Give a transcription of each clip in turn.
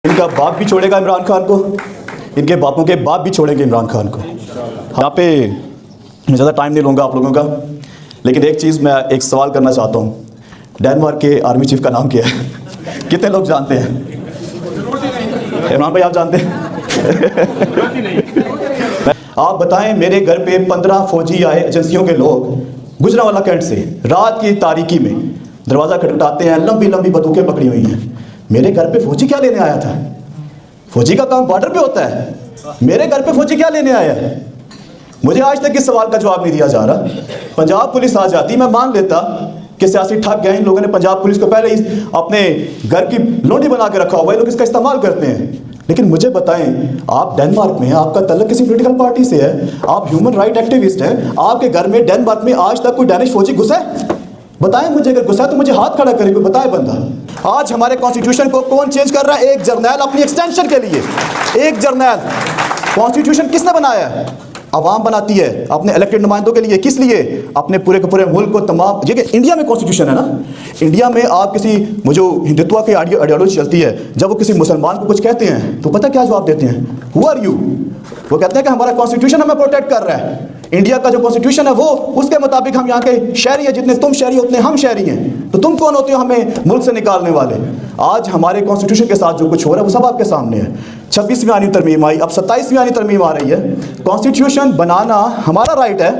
इनका बाप भी छोड़ेगा इमरान खान को, इनके बापों के बाप भी छोड़ेंगे इमरान खान को। यहाँ पे मैं ज़्यादा टाइम नहीं लूँगा आप लोगों का, लेकिन एक चीज़ मैं एक सवाल करना चाहता हूँ। डेनमार्क के आर्मी चीफ का नाम क्या है? कितने लोग जानते हैं? इमरान भाई आप जानते हैं? आप बताएं, मेरे घर पे 15 फौजी आए, एजेंसियों के लोग, गुजरांवाला कैंट से, रात की तारीकी में दरवाज़ा खटखटाते हैं, लंबी लंबी बंदूकें पकड़ी हुई हैं। मेरे घर पे फौजी क्या लेने आया था? फौजी का काम बॉर्डर पे होता है, मेरे घर पे फौजी क्या लेने आया है? मुझे आज तक इस सवाल का जवाब नहीं दिया जा रहा। पंजाब पुलिस आ जाती, मैं मान लेता कि सियासी ठग गए, इन लोगों ने पंजाब पुलिस को पहले ही अपने घर की लोंडी बना के रखा हुआ है, लोग इसका इस्तेमाल करते हैं। लेकिन मुझे बताएं, आप डेनमार्क में हैं, आपका तल्लक किसी पॉलिटिकल पार्टी से है, आप ह्यूमन राइट एक्टिविस्ट हैं, आपके घर में डेनमार्क में आज तक कोई डेनिश फौजी घुसा है? बताएं मुझे, अगर गुस्सा है तो मुझे हाथ खड़ा करे, कोई बताए बंदा। आज हमारे कॉन्स्टिट्यूशन को कौन चेंज कर रहा है? एक जर्नैल अपनी एक्सटेंशन के लिए। एक जर्नैल। कॉन्स्टिट्यूशन किसने बनाया है? आवाम बनाती है अपने इलेक्टेड नुमाइंदों के लिए। किस लिए? अपने पूरे के पूरे मुल्क को तमाम। ये इंडिया में कॉन्स्टिट्यूशन है ना, इंडिया में आप किसी, वो जो हिंदुत्व की आइडियोलॉजी चलती है, जब वो किसी मुसलमान को कुछ कहते हैं तो पता क्या जवाब देते हैं? Who are you? वो कहते हैं कि हमारा कॉन्स्टिट्यूशन हमें प्रोटेक्ट कर रहा है। इंडिया का जो कॉन्स्टिट्यूशन है वो, उसके मुताबिक हम यहाँ के शहरी हैं, जितने तुम शहरी उतने हम शहरी हैं। तो तुम कौन होते हो हमें मुल्क से निकालने वाले? आज हमारे कॉन्स्टिट्यूशन के साथ जो कुछ हो रहा है वो सब आपके सामने है। 26वीं आनी तरमीम आई, अब 27वीं आनी तरमीम आ रही है। कॉन्स्टिट्यूशन बनाना हमारा राइट है,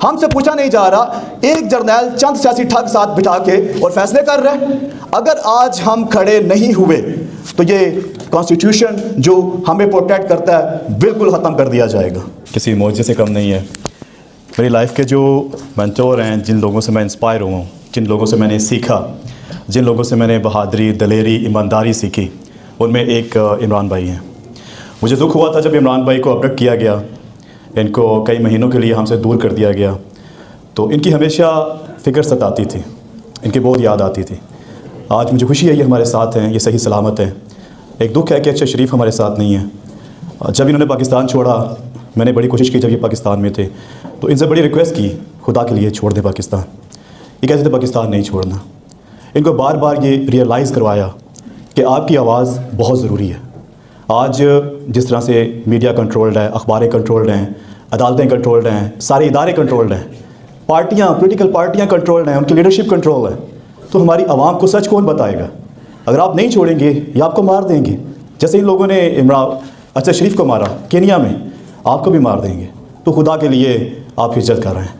हमसे पूछा नहीं जा रहा। एक जर्नैल चंद सियासी ठग साथ बिठा के और फैसले कर रहे हैं। अगर आज हम खड़े नहीं हुए तो ये कॉन्स्टिट्यूशन जो हमें प्रोटेक्ट करता है बिल्कुल ख़त्म कर दिया जाएगा। किसी मौजे से कम नहीं है। मेरी लाइफ के जो मेंटोर हैं, जिन लोगों से मैं इंस्पायर हुआ हूँ, जिन लोगों से मैंने सीखा, जिन लोगों से मैंने बहादुरी, दलेरी, ईमानदारी सीखी, उनमें एक इमरान भाई हैं। मुझे दुख हुआ था जब इमरान भाई को अब्डक्ट किया गया, इनको कई महीनों के लिए हमसे दूर कर दिया गया। तो इनकी हमेशा फ़िक्र सताती थी, इनकी बहुत याद आती थी। आज मुझे खुशी है ये हमारे साथ हैं, ये सही सलामत हैं। एक दुख है कि अच्छा शरीफ हमारे साथ नहीं है। जब इन्होंने पाकिस्तान छोड़ा, मैंने बड़ी कोशिश की जब ये पाकिस्तान में थे, तो इनसे बड़ी रिक्वेस्ट की, खुदा के लिए छोड़ दे पाकिस्तान। ये कहते थे पाकिस्तान नहीं छोड़ना। इनको बार बार ये रियलाइज़ करवाया कि आपकी आवाज़ बहुत ज़रूरी है। आज जिस तरह से मीडिया कंट्रोल्ड है, अखबारें कंट्रोल्ड हैं, अदालतें कंट्रोल्ड हैं, सारे इदारे कंट्रोल्ड हैं, पार्टियाँ, पॉलिटिकल पार्टियाँ कंट्रोल्ड हैं, उनकी लीडरशिप कंट्रोल है, तो हमारी आवाम को सच कौन बताएगा? अगर आप नहीं छोड़ेंगे ये आपको मार देंगे। जैसे इन लोगों ने इमरान शरीफ को मारा केनिया में, आपको भी मार देंगे। तो खुदा के लिए आप हिज्जत कर रहे हैं,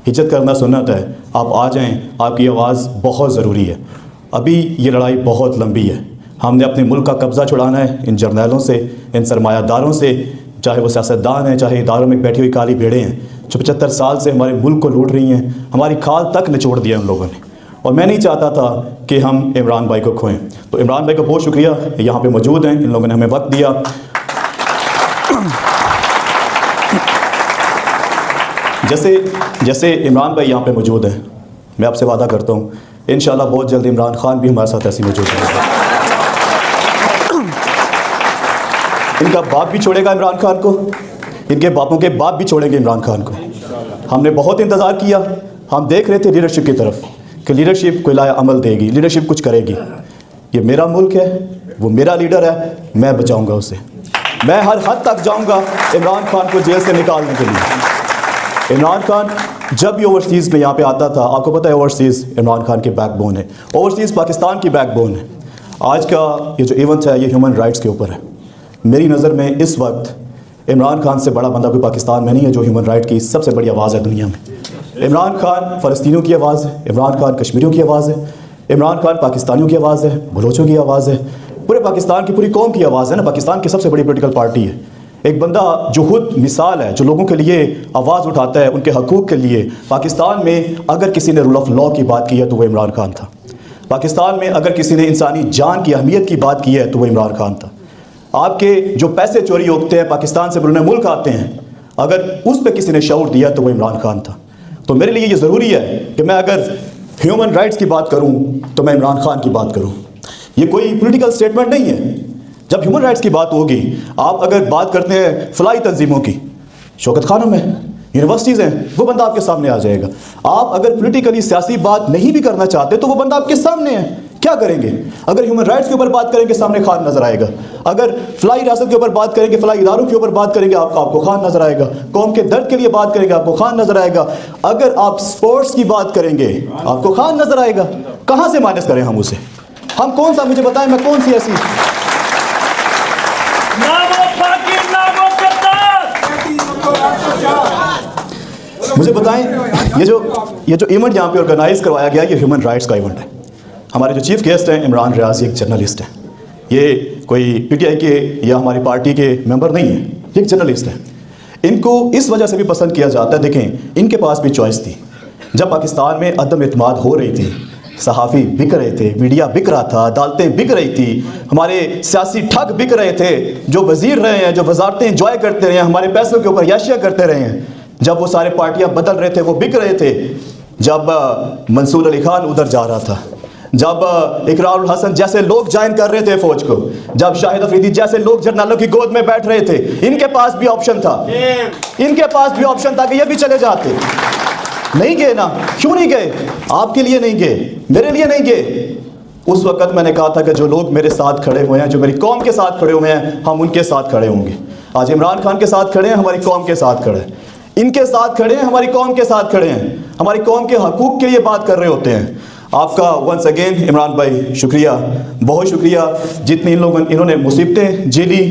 हिज्जत करना सुन्नत है। आप आ जाएं, आपकी आवाज़ बहुत ज़रूरी है। अभी ये लड़ाई बहुत लंबी है। हमने अपने मुल्क का कब्ज़ा छुड़ाना है इन जर्नैलों से, इन सरमायादारों से, चाहे वो सियासतदान हैं, चाहे इदारों में बैठी हुई काली भेड़ें हैं जो 75 साल से हमारे मुल्क को लूट रही हैं। हमारी खाल तक निचोड़ दिया उन लोगों ने, और मैं नहीं चाहता था कि हम इमरान भाई को खोएं। तो इमरान भाई को बहुत शुक्रिया, यहाँ पे मौजूद हैं, इन लोगों ने हमें वक्त दिया। जैसे इमरान भाई यहाँ पे मौजूद हैं, मैं आपसे वादा करता हूँ इंशाल्लाह बहुत जल्द इमरान खान भी हमारे साथ ऐसे मौजूद होगा। इनका बाप भी छोड़ेगा इमरान खान को, इनके बापों के बाप भी छोड़ेंगे इमरान खान को। हमने बहुत इंतज़ार किया, हम देख रहे थे लीडरशिप की तरफ कि लीडरशिप कोई लाया अमल देगी, लीडरशिप कुछ करेगी। ये मेरा मुल्क है, वो मेरा लीडर है, मैं बचाऊंगा उसे। मैं हर हद तक जाऊंगा इमरान खान को जेल से निकालने के लिए। इमरान खान जब भी ओवरसीज़ में यहाँ पे आता था, आपको पता है ओवरसीज़ इमरान खान के बैकबोन है, ओवरसीज़ पाकिस्तान की बैकबोन है। आज का ये जो इवेंट है ये ह्यूमन राइट्स के ऊपर है। मेरी नज़र में इस वक्त इमरान खान से बड़ा बंदा कोई पाकिस्तान में नहीं है जो ह्यूमन राइट की सबसे बड़ी आवाज़ है दुनिया में। इमरान खान फ़लस्तीनियों की आवाज़ है, इमरान खान कश्मीरियों की आवाज़ है, इमरान खान पाकिस्तानियों की आवाज़ है, बलोचों की आवाज़ है, पूरे पाकिस्तान की पूरी कौम की आवाज़ है ना। पाकिस्तान की सबसे बड़ी पॉलिटिकल पार्टी है। एक बंदा जो खुद मिसाल है, जो लोगों के लिए आवाज़ उठाता है उनके हकूक़ के लिए। पाकिस्तान में अगर किसी ने रूल ऑफ लॉ की बात की है तो वो इमरान खान था। पाकिस्तान में अगर किसी ने इंसानी जान की अहमियत की बात की है तो वो इमरान खान था। आपके जो पैसे चोरी होते हैं पाकिस्तान से बैरून मुल्क आते हैं, अगर उस पर किसी ने शऊर दिया तो वो इमरान खान था। तो मेरे लिए ये ज़रूरी है कि मैं अगर ह्यूमन राइट्स की बात करूं तो मैं इमरान खान की बात करूं। ये कोई पॉलिटिकल स्टेटमेंट नहीं है। जब ह्यूमन राइट्स की बात होगी, आप अगर बात करते हैं फलाई तंजीमों की, शौकत खानों में यूनिवर्सिटीज़ हैं, वो बंदा आपके सामने आ जाएगा। आप अगर पॉलिटिकली सियासी बात नहीं भी करना चाहते तो वो बंदा आपके सामने है। क्या करेंगे? अगर ह्यूमन राइट्स के ऊपर बात करेंगे सामने खान नजर आएगा, अगर फलाई रियासत के ऊपर बात करेंगे, फलाई इदारों के ऊपर बात करेंगे आपको खान नजर आएगा, कौम के दर्द के लिए बात करेंगे आपको खान नजर आएगा, अगर आप स्पोर्ट्स की बात करेंगे आपको खान नजर आएगा। कहां से माइनस करें हम उसे? हम कौन सा, मुझे बताएं मैं कौन सी ऐसी मुझे बताएं ये जो इवेंट यहाँ पे ऑर्गेनाइज करवाया गया ये ह्यूमन राइट्स का इवेंट है। हमारे जो चीफ गेस्ट हैं इमरान रियाजी, एक जर्नलिस्ट हैं, ये कोई पीटीआई के या हमारी पार्टी के मेंबर नहीं है, ये एक जर्नलिस्ट है। इनको इस वजह से भी पसंद किया जाता है, देखें इनके पास भी चॉइस थी। जब पाकिस्तान में अदम एतमाद हो रही थी, सहाफ़ी बिक रहे थे, मीडिया बिक रहा था, अदालतें बिक रही थी, हमारे सियासी ठग बिक रहे थे, जो वजीर रहे हैं, जो वजारतें इंजॉय करते रहे हैं, हमारे पैसों के ऊपर याशिया करते रहे हैं, जब वो सारे पार्टियां बदल रहे थे वो बिक रहे थे, जब मंसूर अली खान उधर जा रहा था, जब इकरारुल हसन जैसे लोग ज्वाइन कर रहे थे फौज को, जब शाहिद अफरीदी जैसे लोग जर्नलों की गोद में बैठ रहे थे, इनके पास भी ऑप्शन था, इनके पास भी ऑप्शन था कि ये भी चले जाते। नहीं गए ना, क्यों नहीं गए? आपके लिए नहीं गए, मेरे लिए नहीं गए। उस वक्त मैंने कहा था कि जो लोग मेरे साथ खड़े हुए हैं, जो मेरी कौम के साथ खड़े हुए हैं, हम उनके साथ खड़े होंगे। आज इमरान खान के साथ खड़े हैं, हमारी कौम के साथ खड़े हैं, इनके साथ खड़े हैं, हमारी कौम के साथ खड़े हैं, हमारी कौम के हकूक़ के लिए बात कर रहे होते हैं। आपका वंस अगेन इमरान भाई शुक्रिया, बहुत शुक्रिया। जितनी इन्होंने मुसीबतें झेली,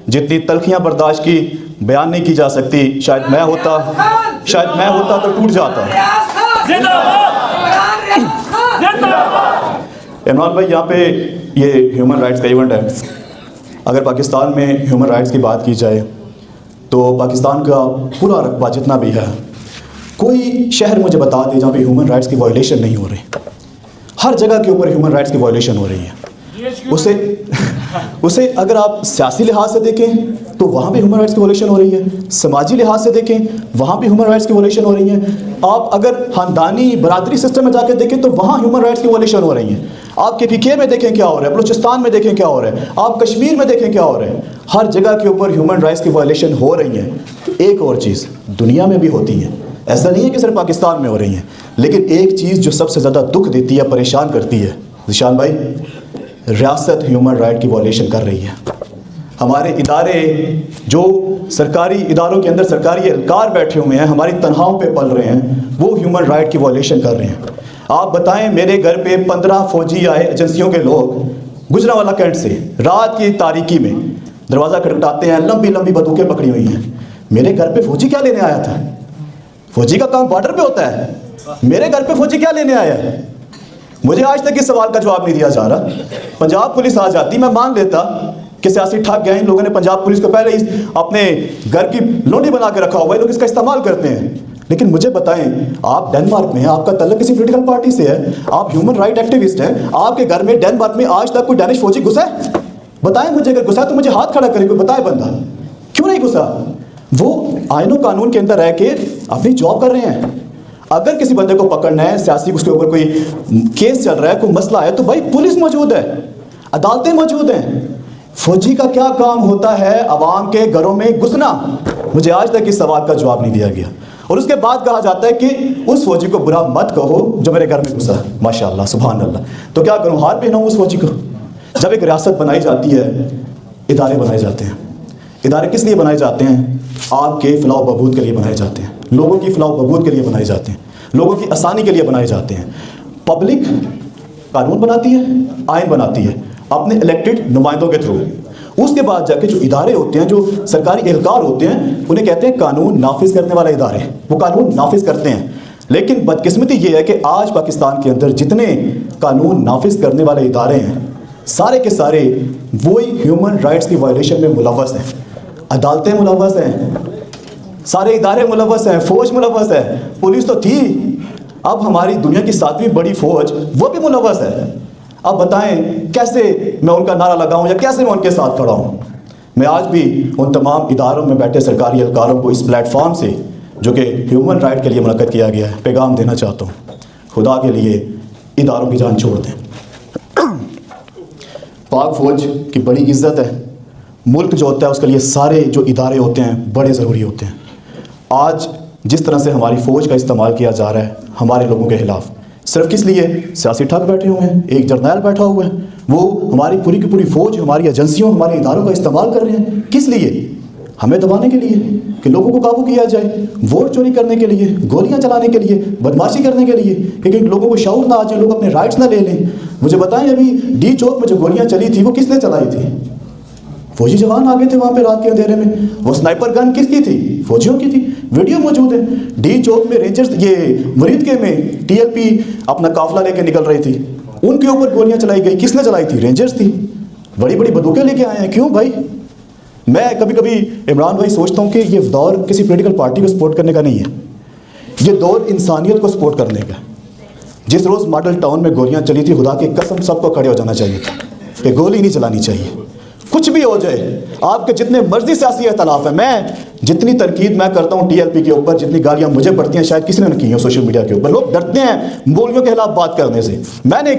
जितनी तलखियाँ बर्दाश्त की, बयान नहीं की जा सकती। शायद मैं होता तो टूट जाता। इमरान भाई यहाँ पे ये ह्यूमन राइट्स का इवेंट है। अगर पाकिस्तान में ह्यूमन राइट्स की बात की जाए तो पाकिस्तान का पूरा रकबा जितना भी है, कोई शहर मुझे बता दे जहाँ पे ह्यूमन राइट्स की वायलेशन नहीं हो रही। हर जगह के ऊपर ह्यूमन राइट्स की वायलेशन हो रही है। उसे अगर आप सियासी लिहाज से देखें तो वहाँ भी ह्यूमन राइट्स की वायलेशन हो रही है, समाजी लिहाज से देखें वहाँ भी ह्यूमन राइट्स की वायलेशन हो रही है, आप अगर ख़ानदानी बरादरी सिस्टम में जाकर देखें तो वहाँ ह्यूमन राइट्स की वायलेशन हो रही है। आप KPK में देखें क्या हो रहा है, बलूचिस्तान में देखें क्या हो रहा है, आप कश्मीर में देखें क्या हो रहा है, हर जगह के ऊपर ह्यूमन राइट्स की वायलेशन हो रही है। एक और चीज़ दुनिया में भी होती है, ऐसा नहीं है कि सिर्फ पाकिस्तान में हो रही है, लेकिन एक चीज़ जो सबसे ज़्यादा दुख देती है, परेशान करती है, ज़ीशान भाई, रियासत ह्यूमन राइट की वायलेशन कर रही है। हमारे इदारे जो सरकारी इदारों के अंदर सरकारी एहलकार बैठे हुए हैं, हमारी तनख्वाहों पे पल रहे हैं, वो ह्यूमन राइट की वायलेशन कर रहे हैं। आप बताएं, मेरे घर पे 15 फौजी आए एजेंसियों के लोग गुजरांवाला कैंट से, रात की तारीकी में दरवाज़ा खटखटाते हैं, लंबी लंबी बंदूकें पकड़ी हुई हैं। मेरे घर पे फौजी क्या लेने आया था? फौजी का काम बॉर्डर पे होता है, मेरे घर पे फौजी क्या लेने आया है? मुझे आज तक इस सवाल का जवाब नहीं दिया जा रहा। पंजाब पुलिस आ जाती, मैं मान लेता कि सियासी ठग गए, इन लोगों ने पंजाब पुलिस को पहले ही अपने घर की लोनी बना के रखा हुआ है, लोग इसका इस्तेमाल करते हैं। लेकिन मुझे बताएं, आप डेनमार्क में हैं, आपका तल्लुक किसी पॉलिटिकल पार्टी से है, आप ह्यूमन राइट एक्टिविस्ट हैं, आपके घर में डेनमार्क में आज तक कोई डैनिश फौजी घुसा है? बताएं मुझे, अगर घुसा तो मुझे हाथ खड़ा करे, कोई बताए बंदा क्यों नहीं घुसा? वो आईनो कानून के अंदर रह के अपनी जॉब कर रहे हैं। अगर किसी बंदे को पकड़ना है, सियासी उसके ऊपर कोई केस चल रहा है, कोई मसला है, तो भाई पुलिस मौजूद है, अदालतें मौजूद हैं। फौजी का क्या काम होता है अवाम के घरों में घुसना? मुझे आज तक इस सवाल का जवाब नहीं दिया गया। और उसके बाद कहा जाता है कि उस फौजी को बुरा मत कहो जो मेरे घर में घुसा। माशाअल्लाह, सुभान अल्लाह। तो क्या करूं, हाथ पहनाऊं उस फौजी को? जब एक रियासत बनाई जाती है, इदारे बनाए जाते हैं। इदारे किस लिए बनाए जाते हैं? आपके फलाह बहबूद के लिए बनाए जाते हैं, लोगों की फलाह बहबूद के लिए बनाए जाते हैं, लोगों की आसानी के लिए बनाए जाते हैं। पब्लिक कानून बनाती है, आइन बनाती है अपने इलेक्टेड नुमाइंदों के थ्रू। उसके बाद जाके जो इदारे होते हैं, जो सरकारी एहलकार होते हैं, उन्हें कहते हैं कानून नाफिज करने वाले इदारे। वो कानून नाफिज करते हैं। लेकिन बदकिस्मती ये है कि आज पाकिस्तान के अंदर जितने कानून नाफिज करने वाले इदारे हैं, सारे के सारे वही ह्यूमन राइट्स की वायलेशन में मुलव्वस हैं। अदालतें मुलव्वस हैं, सारे इदारे मुलव्वस हैं, फौज मुलव्वस है, पुलिस तो थी, अब हमारी दुनिया की 7वीं बड़ी फौज वो भी मुलव्वस है। अब बताएं कैसे मैं उनका नारा लगाऊं या कैसे मैं उनके साथ खड़ा हूं? मैं आज भी उन तमाम इदारों में बैठे सरकारी एहलकारों को इस प्लेटफॉर्म से, जो कि ह्यूमन राइट के लिए मुनक्कद किया गया है, पैगाम देना चाहता हूं, खुदा के लिए इदारों की जान छोड़ दें। पाक फौज की बड़ी इज्जत है। मुल्क जो होता है उसके लिए सारे जो इदारे होते हैं बड़े ज़रूरी होते हैं। आज जिस तरह से हमारी फ़ौज का इस्तेमाल किया जा रहा है हमारे लोगों के ख़िलाफ़, सिर्फ किस लिए? सियासी ठग बैठे हुए हैं, एक जर्नैल बैठा हुआ है, वो हमारी पूरी की पूरी फौज, हमारी एजेंसियों, हमारे इदारों का इस्तेमाल कर रहे हैं। किस लिए? हमें दबाने के लिए कि लोगों को काबू किया जाए, वोट चोरी करने के लिए, गोलियां चलाने के लिए, बदमाशी करने के लिए, क्योंकि लोगों को शऊर ना आ जाए, लोग अपने राइट्स ना ले लें। मुझे बताएं, अभी डी चौक में जो गोलियां चली थी वो किसने चलाई थी? फौजी जवान आ गए थे वहां पे रात के अंधेरे में। वो स्नाइपर गन किसकी थी? फौजियों की थी। वीडियो मौजूद है। डी चौक में रेंजर्स, ये मुरीद के में टीएलपी अपना काफिला लेके निकल रही थी, उनके ऊपर गोलियां चलाई गई। किसने चलाई थी? रेंजर्स थी। बड़ी बड़ी बंदूकें लेके आए हैं। क्यों भाई? मैं कभी कभी इमरान भाई सोचता हूँ कि ये दौर किसी पॉलिटिकल पार्टी को सपोर्ट करने का नहीं है, ये दौर इंसानियत को सपोर्ट करने का। जिस रोज़ मॉडल टाउन में गोलियां चली थी, खुदा की कसम सबको खड़े हो जाना चाहिए था कि गोली नहीं चलानी चाहिए। कुछ भी हो जाए, आपके जितने मर्जी सियासी इख्तलाफ है, मैं जितनी तनकीद मैं करता हूँ टीएलपी के ऊपर, जितनी गालियाँ मुझे पड़ती हैं शायद किसी ने की हो सोशल मीडिया के ऊपर। लोग डरते हैं मौलवियों के खिलाफ बात करने से। मैंने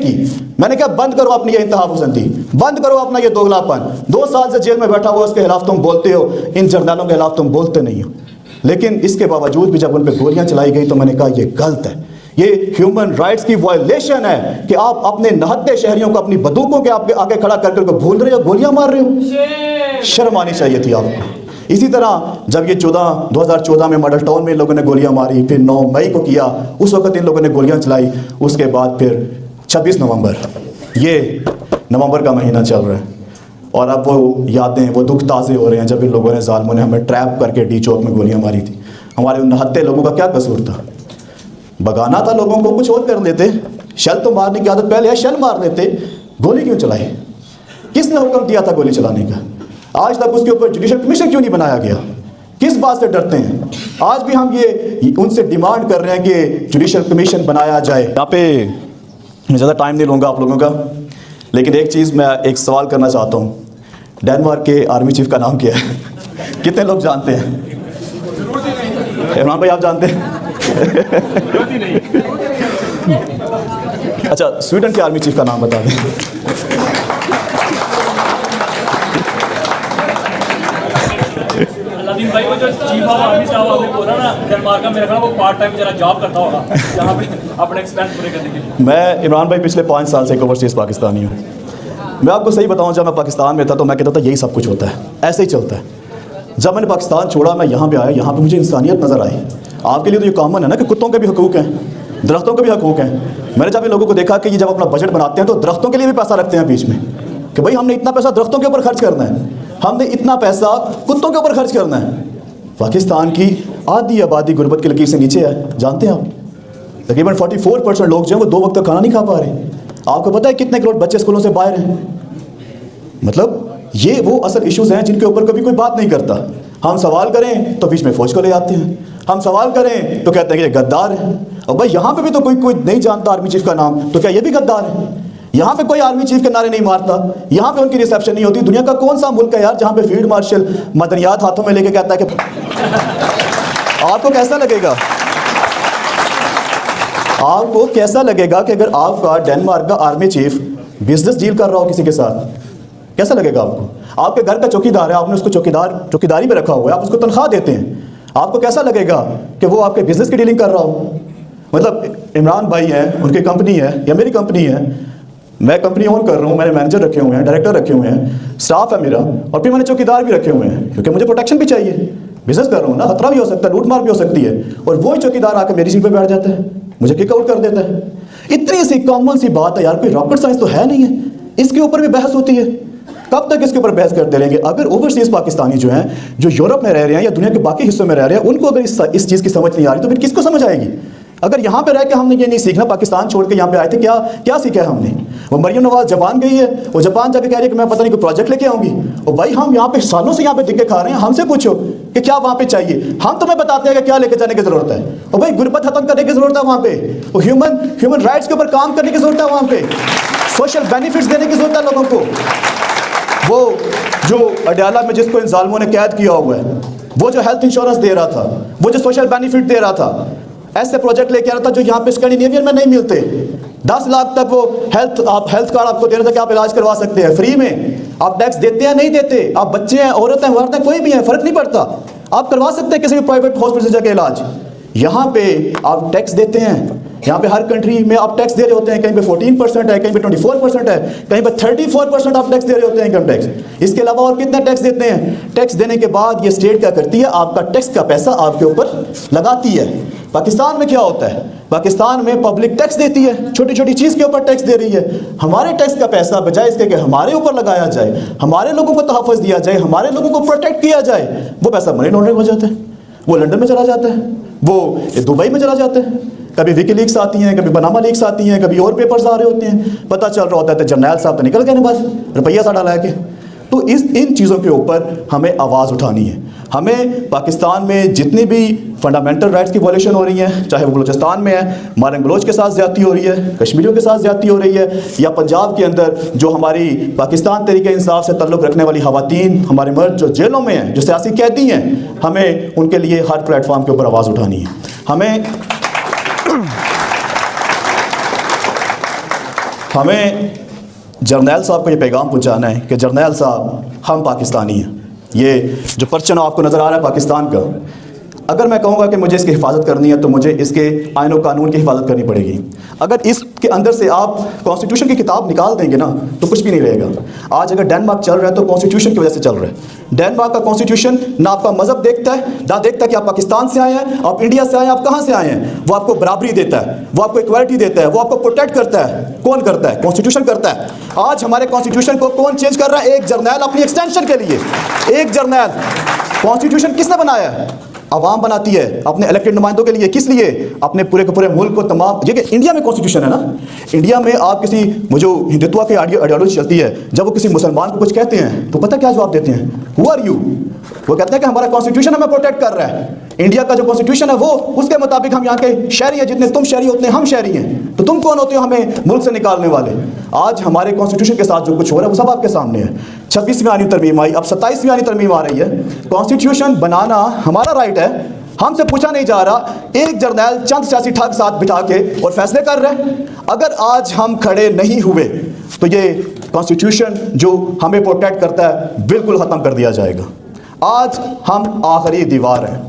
कहा बंद करो अपनी ये इंतहा पसंदी, बंद करो अपना ये दोगलापन। 2 साल से जेल में बैठा हुआ उसके खिलाफ तुम बोलते हो, इन जर्नैलों के खिलाफ तुम बोलते नहीं हो। लेकिन इसके बावजूद भी जब उन पर गोलियाँ चलाई गई तो मैंने कहा यह गलत है, ये ह्यूमन राइट्स की वायलेशन है कि आप अपने नहत्ते शहरियों को अपनी बंदूकों के आपके आगे खड़ा करके भूल रहे हो, गोलियां मार रहे हो। शर्म आनी चाहिए थी आपको। इसी तरह जब ये 2014 में मॉडल टाउन में इन लोगों ने गोलियां मारी, फिर 9 मई को किया, उस वक्त इन लोगों ने गोलियां चलाई। उसके बाद फिर 26 नवंबर, ये नवंबर का महीना चल रहा है और अब वो यादें, वो दुख ताज़े हो रहे हैं जब इन लोगों ने, जालिमों ने हमें ट्रैप करके डी चौक में गोलियां मारी थी। हमारे उन नहत्ते लोगों का क्या कसूर था? भगाना था लोगों को, कुछ और कर लेते। शल तो मारने की आदत पहले है, शल मार लेते। गोली क्यों चलाई? किसने हुक्म दिया था गोली चलाने का? आज तक उसके ऊपर जुडिशल कमीशन क्यों नहीं बनाया गया? किस बात से डरते हैं? आज भी हम ये उनसे डिमांड कर रहे हैं कि जुडिशल कमीशन बनाया जाए। यहाँ पे मैं ज़्यादा टाइम नहीं लूँगा आप लोगों का, लेकिन एक चीज़ मैं एक सवाल करना चाहता हूँ। डेनमार्क के आर्मी चीफ का नाम क्या है? कितने लोग जानते हैं? इमरान भाई आप जानते हैं? अच्छा, स्वीडन के आर्मी चीफ का नाम बता दें। भाई वो जो चीफ ऑफ आर्मी साहब आपने बोला ना डेनमार्क का, मेरा ख्याल वो पार्ट टाइम जरा जॉब करता होगा यहाँ पे अपने एक्सपेंस पूरे करने के लिए। मैं इमरान भाई पिछले 5 साल से एक ओवरसीज़ पाकिस्तानी हूँ। मैं आपको सही बताऊँ, जब मैं पाकिस्तान में था तो मैं कहता था यही सब कुछ होता है, ऐसे ही चलता है। जब मैंने पाकिस्तान छोड़ा, मैं यहाँ पे आया, यहाँ पे मुझे इंसानियत नज़र आई। आपके लिए तो ये कॉमन है ना कि कुत्तों के भी हकूक़ हैं, दरख्तों के भी हकूक़ हैं। मैंने जब इन लोगों को देखा कि ये जब अपना बजट बनाते हैं तो दरख्तों के लिए भी पैसा रखते हैं बीच में कि भाई हमने इतना पैसा दरख्तों के ऊपर खर्च करना है, हमने इतना पैसा कुत्तों के ऊपर खर्च करना है। पाकिस्तान की आधी आबादी गुर्बत की लकीर से नीचे है, जानते हैं आप? तकरीबन 44% लोग जो हैं वो 2 वक्त का खाना नहीं खा पा रहे। आपको पता है कितने करोड़ बच्चे स्कूलों से बाहर हैं? मतलब ये वो असल इश्यूज़ हैं जिनके ऊपर कभी कोई बात नहीं करता। हम सवाल करें तो बीच में फौज को ले आते हैं, हम सवाल करें तो कहते हैं कि ये गद्दार है। और भाई यहाँ पे भी तो कोई नहीं जानता आर्मी चीफ का नाम, तो क्या ये भी गद्दार है? यहाँ पे कोई आर्मी चीफ के नारे नहीं मारता, यहाँ पे उनकी रिसेप्शन नहीं होती। दुनिया का कौन सा मुल्क है यार जहाँ पे फील्ड मार्शल मदनियात हाथों में लेके कहता है कि आपको कैसा लगेगा? आपको कैसा लगेगा कि अगर आपका डेनमार्क का आर्मी चीफ बिजनेस डील कर रहा हो किसी के साथ? कैसा लगेगा आपको? आपके घर का चौकीदार है, आपने उसको चौकीदारी में रखा हुआ है, आप उसको तनख्वाह देते हैं, आपको कैसा लगेगा कि वो आपके बिजनेस की डीलिंग कर रहा हो? मतलब इमरान भाई हैं, उनकी कंपनी है या मेरी कंपनी है, मैं कंपनी ओन कर रहा हूँ, मैंने मैनेजर रखे हुए हैं, डायरेक्टर रखे हुए हैं, स्टाफ है मेरा, और फिर मैंने चौकीदार भी रखे हुए हैं क्योंकि मुझे प्रोटेक्शन भी चाहिए। बिजनेस कर रहा हूँ ना, खतरा भी हो सकता है, लूटमार भी हो सकती है। और वही चौकीदार आकर मेरी सीट पर बैठ जाता है, मुझे किक आउट कर देता है। इतनी सी कॉमन सी बात है यार, कोई रॉकेट साइंस तो है नहीं है, इसके ऊपर भी बहस होती है। कब तक इसके ऊपर बहस करते रहेंगे? अगर ओवरसीज पाकिस्तानी जो हैं, जो यूरोप में रह रहे हैं या दुनिया के बाकी हिस्सों में रह रहे हैं, उनको अगर इस चीज़ की समझ नहीं आ रही तो फिर किसको समझ आएगी? अगर यहाँ पे रह के हमने ये नहीं सीखना, पाकिस्तान छोड़ के यहाँ पे आए थे, क्या सीखा है हमने? वो मरियम नवाज जापान गई है, वो जापान जाके कह रही है कि मैं पता नहीं कोई प्रोजेक्ट लेके आऊँगी। और भाई हम यहाँ पे सालों से यहाँ पे दिक्कत खा रहे हैं, हमसे पूछो कि क्या वहाँ पे चाहिए, हम तुम्हें बताते हैं कि क्या लेके जाने की जरूरत है। और भाई गुर्बत खत्म करने की जरूरत है वहाँ पे, और ह्यूमन राइट्स के ऊपर काम करने की जरूरत है वहाँ पे, सोशल बेनिफिट्स देने की जरूरत है लोगों को। वो जो अडयाला में जिसको इन जालिमों ने कैद किया हुआ है, वो जो हेल्थ इंश्योरेंस दे रहा था, वो जो सोशल बेनिफिट दे रहा था, ऐसे प्रोजेक्ट लेके आ रहा था जो यहाँ पे स्कैंडिनेवियन में नहीं मिलते। 10 लाख तक वो हेल्थ कार्ड आपको दे रहा था कि आप इलाज करवा सकते हैं फ्री में। आप टैक्स देते हैं नहीं देते, आप बच्चे हैं, औरत हैं, मर्द हैं, कोई भी है, फर्क नहीं पड़ता, आप करवा सकते हैं किसी भी प्राइवेट हॉस्पिटल से जाके इलाज। यहाँ पे आप टैक्स देते हैं, यहाँ पे हर कंट्री में आप टैक्स दे रहे होते हैं, कहीं पे 14% है, कहीं पे 24% है, कहीं पे 34% आप टैक्स दे रहे होते हैं इनकम टैक्स। इसके अलावा और कितना टैक्स देते हैं? टैक्स देने के बाद ये स्टेट क्या करती है? आपका टैक्स का पैसा आपके ऊपर लगाती है। पाकिस्तान में क्या होता है? पाकिस्तान में पब्लिक टैक्स देती है, छोटी छोटी चीज़ के ऊपर टैक्स दे रही है। हमारे टैक्स का पैसा बजाय इसके कि हमारे ऊपर लगाया जाए, हमारे लोगों को तहफ़्फ़ुज़ दिया जाए, हमारे लोगों को प्रोटेक्ट किया जाए, वो पैसा मनी लॉन्ड्रिंग हो जाता है, वो लंदन में चला जाता है, वो दुबई में चला जाता है। कभी विकीलीक्स आती हैं, कभी पनामा लीक्स आती हैं, कभी और पेपर्स आ रहे होते हैं, पता चल रहा होता है तो जर्नैल साहब तो निकल गए ना बस रुपया सा डाला के। तो इन चीज़ों के ऊपर हमें आवाज़ उठानी है। हमें पाकिस्तान में जितनी भी फंडामेंटल राइट्स की वॉल्यूशन हो रही है, चाहे वो बलूचिस्तान में है, मारंग बलोच के साथ ज़्यादती हो रही है, कश्मीरियों के साथ ज़्यादती हो रही है, या पंजाब के अंदर जो हमारी पाकिस्तान तरीके इंसाफ से ताल्लुक़ रखने वाली ख़वातीन, हमारे मर्द जो जेलों में हैं, जो सियासी कैदी हैं, हमें उनके लिए हर प्लेटफॉर्म के ऊपर आवाज़ उठानी है। हमें जर्नैल साहब को ये पैगाम पहुंचाना है कि जर्नैल साहब, हम पाकिस्तानी हैं। ये जो परचम आपको नज़र आ रहा है पाकिस्तान का, अगर मैं कहूँगा कि मुझे इसकी हिफाजत करनी है तो मुझे इसके आइन और कानून की हिफाजत करनी पड़ेगी। अगर इसके अंदर से आप कॉन्स्टिट्यूशन की किताब निकाल देंगे ना तो कुछ भी नहीं रहेगा। आज अगर डेनमार्क चल रहा है तो कॉन्स्टिट्यूशन की वजह से चल रहा है। डेनमार्क का कॉन्स्टिट्यूशन ना आपका मजहब देखता है, ना देखता है कि आप पाकिस्तान से आए हैं, आप इंडिया से आए हैं, आप कहाँ से आए हैं। वो आपको बराबरी देता है, वो आपको इक्वालिटी देता है, वो आपको प्रोटेक्ट करता है। कौन करता है? कॉन्स्टिट्यूशन करता है। आज हमारे कॉन्स्टिट्यूशन को कौन चेंज कर रहा है? एक जर्नैल अपनी एक्सटेंशन के लिए। एक जर्नैल। कॉन्स्टिट्यूशन किसने बनाया है? आवाम बनाती है अपने इलेक्टेड नुमाइंदों के लिए। किस लिए? अपने पूरे के पूरे मुल्क को तमाम। ये इंडिया में कॉन्स्टिट्यूशन है ना, इंडिया में आप किसी, वो जो हिंदुत्व की आइडियोलॉजी चलती है, जब वो किसी मुसलमान को कुछ कहते हैं तो पता क्या जवाब देते हैं? Who are you? वो कहते हैं कि हमारा कॉन्स्टिट्यूशन हमें प्रोटेक्ट कर रहा है। इंडिया का जो कॉन्स्टिट्यूशन है वो, उसके मुताबिक हम यहाँ के शहरी हैं, जितने तुम शहरी उतने हम शहरी हैं। तो तुम कौन होते हो हमें मुल्क से निकालने वाले? आज हमारे कॉन्स्टिट्यूशन के साथ जो कुछ हो रहा है वो सब आपके सामने है। 26वीं आनी तरमीम आई, अब 27वीं आनी तरमीम आ रही है। कॉन्स्टिट्यूशन बनाना हमारा राइट है, हमसे पूछा नहीं जा रहा। एक जर्नैल चंद सियासी ठग साथ बिठा के और फैसले कर रहे हैं। अगर आज हम खड़े नहीं हुए तो ये कॉन्स्टिट्यूशन जो हमें प्रोटेक्ट करता है बिल्कुल ख़त्म कर दिया जाएगा। आज हम आखिरी दीवार हैं।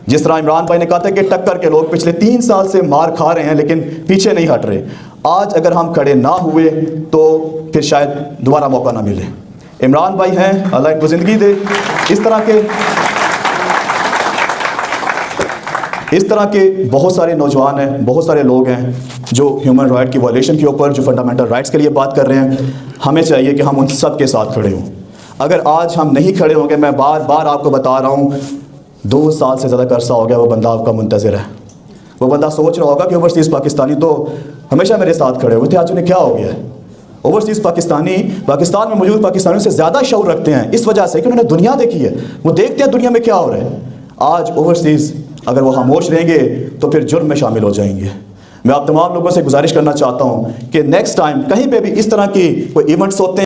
जिस तरह इमरान भाई ने कहा था कि टक्कर के लोग पिछले 3 साल से मार खा रहे हैं लेकिन पीछे नहीं हट रहे। आज अगर हम खड़े ना हुए तो फिर शायद दोबारा मौका ना मिले। इमरान भाई हैं, अल्लाह इनको ज़िंदगी दे। इस तरह के बहुत सारे नौजवान हैं, बहुत सारे लोग हैं जो ह्यूमन राइट की वायलेशन के ऊपर, जो फंडामेंटल राइट्स के लिए बात कर रहे हैं। हमें चाहिए कि हम उन सब के साथ खड़े हों। अगर आज हम नहीं खड़े होंगे, मैं बार बार आपको बता रहा हूँ, 2 साल से ज़्यादा अरसा हो गया वो बंदा आपका मुंतज़िर है। वो बंदा सोच रहा होगा कि ओवरसीज़ पाकिस्तानी तो हमेशा मेरे साथ खड़े हुए थे, आज उन्हें क्या हो गया है। ओवरसीज़ पाकिस्तानी पाकिस्तान में मौजूद पाकिस्तानियों से ज़्यादा शऊर रखते हैं, इस वजह से कि उन्होंने दुनिया देखी है। वो देखते हैं दुनिया में क्या हो रहा है। आज ओवरसीज़ अगर वो खामोश रहेंगे तो फिर जुर्म में शामिल हो जाएंगे। मैं आप तमाम लोगों से गुजारिश करना चाहता हूँ कि नेक्स्ट टाइम कहीं पे भी इस तरह की कोई इवेंट्स होते हैं